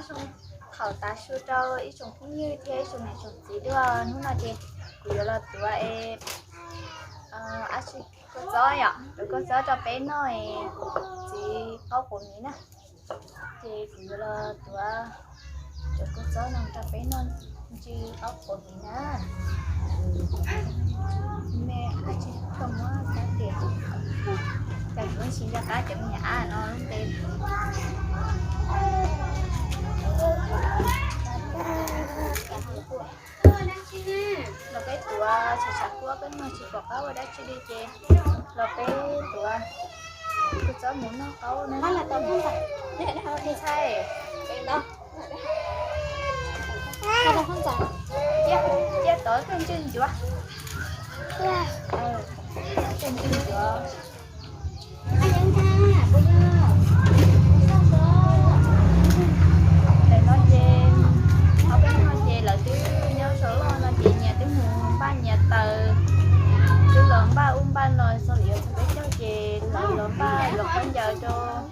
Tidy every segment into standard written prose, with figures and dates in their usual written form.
xong khẩu tá su trâu ít trồng cũng như thế trồng này trồng gì đưa nó là gì chủ yếu là tụi em ăn chỉ có gió nhở rồi có gió cho bé nó chỉ có của mình nè thì chủ yếu là tụi rồi có gió nằm cho bé nó chỉ có của mình nè mẹ ăn chỉ không có cá tiền cái nó chỉ ra cá chấm nhã nó lúc tên là cái tụi sạch của cái mà chỉ có cáo ở đây chưa đi chơi là cái tụi cái cháu muốn nó cáo nên là tao muốn vậy thì sai cái đó sao không chả chết tới cái chân chưa chân chưa anh em tha bây giờ để nói về ở bên nói về là cái nhau số là chị nhà tiếng hùng ba nhà tờ cái lớn ba ba rồi sau liệu cho cái cháu về là lớn ba lột bây giờ cho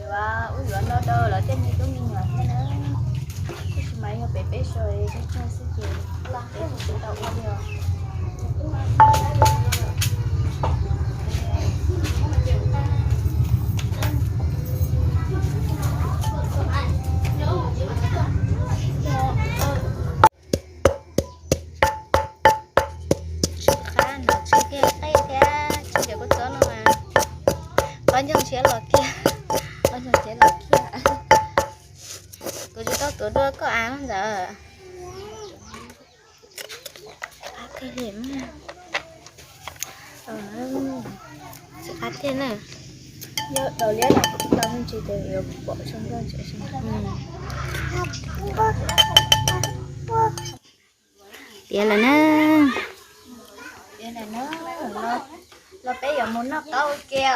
và uống rượu nó đơ là trên như chúng mình là thế nữa cái máy nó bé bé rồi cái cho sẽ về là cái sự đầu bây giờ con sẽ lọt kia con sẽ lọt kia cô chú tao tụi đôi có ám giờ cái điểm sẽ ăn thế này nhớ đầu liếc là tao không chỉ để bộ trong con sẽ tiền là nó bây giờ muốn nó câu kia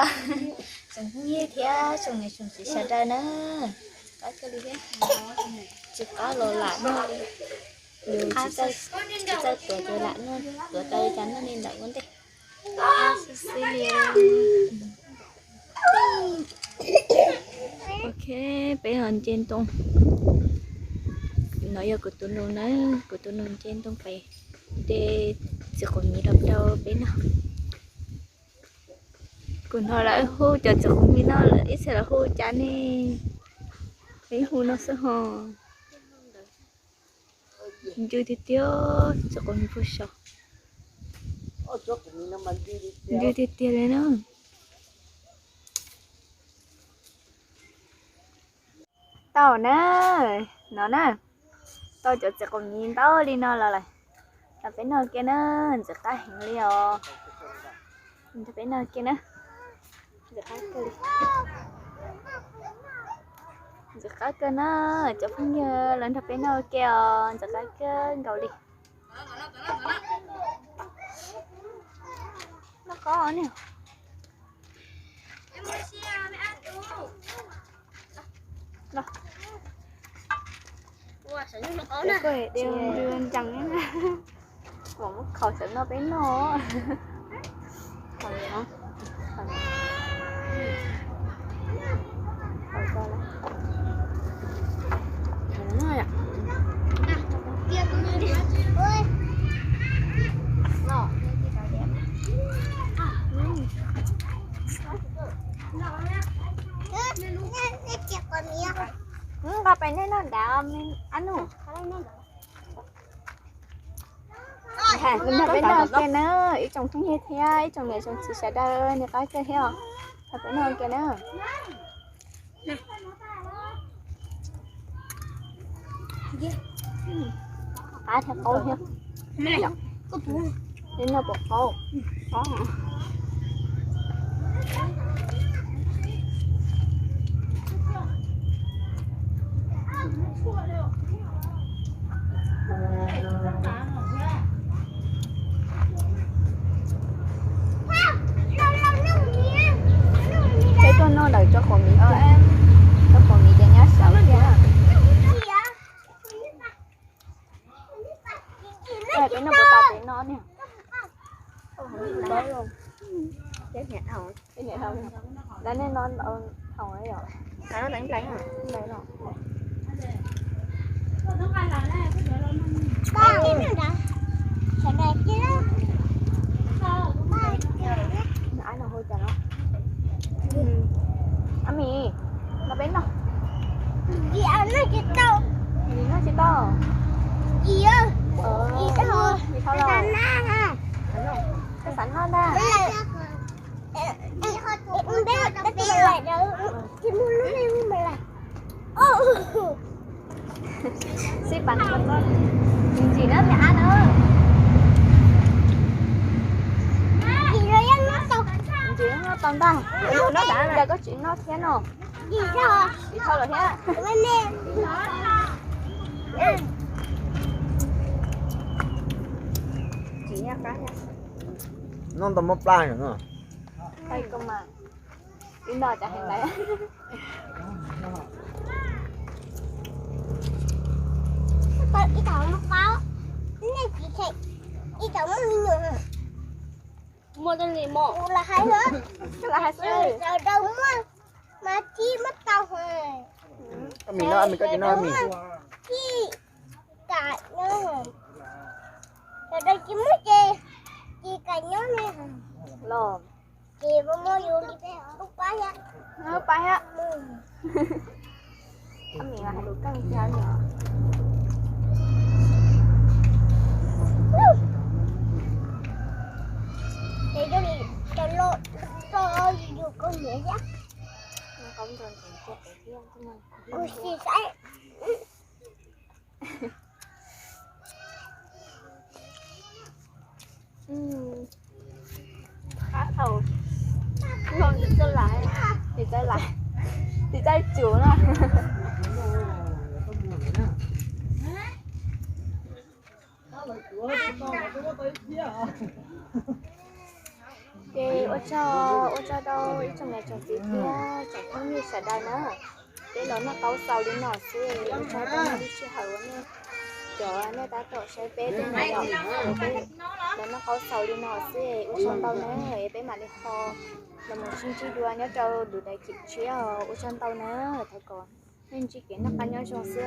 chẳng như thế chẳng này chẳng chỉ sợ ra nữa có cái gì chỉ có lò lại thôi chỉ tay tuổi lại nữa tuổi tay chắn nó nên đợi vấn đề ok bé hình trên tung nói giờ của tụi nó nói của tụi nó trên tung phải để sẽ còn nghĩ đập đâu bé nào còn hồi lại hú cho chúng mình nó là ít sẽ là hú chán đi thấy hú nó sẽ hò chưa thì tiêu cho con mình vui sợ chưa thì tiêu lên nó tao nè nó nè tao cho con nhìn tao đi nó là phải nơi kia nó giật tay hình liều phải nơi kia nữa giật cá cơ nó cho phong như lên thập bên nơi kia giật cá cơ cầu đi nó có nè đó cái đường chẳng một khẩu sẵn nó bên nó còn gì không có phải nên nó đã ăn không? Mình thật phải nó kia nữa, ít trồng không như thế, ít trồng này trồng chỉ sẽ đỡ như cái kia heo, thật phải nó kia nữa. Cá thật câu heo, đến nó bột câu, có hả? Thế con nó đợi cho con mì em cho con mì cho nhát sợ kia cái nó bột tạt cái nó nè đấy luôn chết nhẹ hồng cái nhẹ hồng đấy nên nó hồng ấy rồi cái nó đánh hả đấy rồi Ba cái nào đó. Sao đây chứ? Ai nào hôi chả nó. Ami, nó bên nào? Gì ăn nó chỉ đâu? Gì nó chỉ to. Gì ơ? Gì thôi? Gì thôi rồi. Cái sẵn nó ra. Em biết cái tiền lại đâu. Chị mua nó đi mà lại. Xí bánh con. Gì nữa mẹ ăn nữa. Gì rồi ăn nó đâu? Gì nó toàn ta. Nó đã giờ có chuyện nó thế nào? Gì sao? Gì thôi rồi thế. Bên nè. Chị nha cá nha. Nó tầm một plai nữa. Đây cơ mà. Đi nợ trả hàng đấy. Con ít tàu nó báo. Này chị chạy. Ít tàu nó đi nữa. Mua tên gì mộ? Là hai nữa. Chắc là hai sợi. Giờ đâu mà chi mất tàu rồi. Mình nó ăn mình có cái nó mình. Chi cả nhau. Giờ đây chỉ mất chi. Chi cả nhau này. Lò. Chị mà mua vô đi lúc bái á. Nó bay á. Ăn miệng là hai đứa căng theo nhỏ. Để cho đi cho lô cho vô con nhẹ giác. Nó có một tuần cũng chết để kia cho mình. Ui xì sải. Khá thầu. Ngon thì chơi lại. Thì chơi lại. Thì chơi chủ nè. Thì ô cho đâu trong này trồng tí kia chẳng không như sợ đây nữa để nó cáu sầu đi nọ xí ô cho đâu nó đi chơi hở nè chỗ này ta tổ xe bé bên này rồi để nó cáu sầu đi nọ xí ô cho đâu nữa bé mà đi kho là một xin chi đua nhớ trâu đủ đầy kịp chia ô cho đâu nữa thấy còn nên chỉ kiến nó cá nhau trong xí